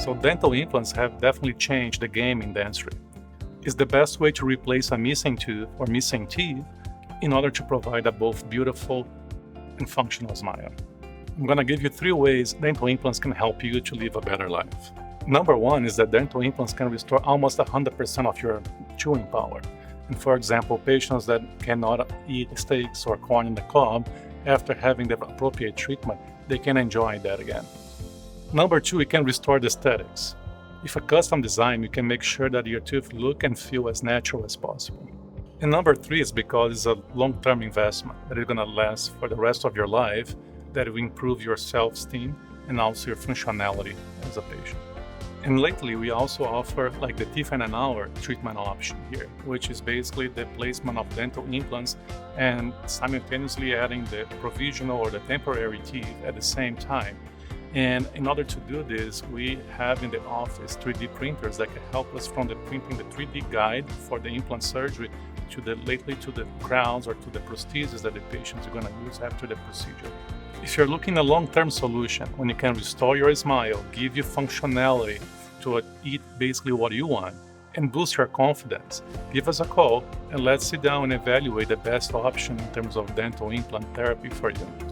So dental implants have definitely changed the game in dentistry. It's the best way to replace a missing tooth or missing teeth in order to provide a both beautiful and functional smile. I'm going to give you 3 ways dental implants can help you to live a better life. Number 1 is that dental implants can restore almost 100% of your chewing power. And for example, patients that cannot eat steaks or corn in the cob, after having the appropriate treatment, they can enjoy that again. Number 2, it can restore the aesthetics. With a custom design, you can make sure that your tooth look and feel as natural as possible. And number 3 is because it's a long-term investment that is going to last for the rest of your life, that will improve your self-esteem and also your functionality as a patient. And lately, we also offer like the teeth in an hour treatment option here, which is basically the placement of dental implants and simultaneously adding the provisional or the temporary teeth at the same time. And in order to do this, we have in the office 3D printers that can help us from the printing the 3D guide for the implant surgery to the crowns or to the prosthesis that the patients are going to use after the procedure. If you're looking at a long-term solution when you can restore your smile, give you functionality to eat basically what you want, and boost your confidence, give us a call and let's sit down and evaluate the best option in terms of dental implant therapy for you.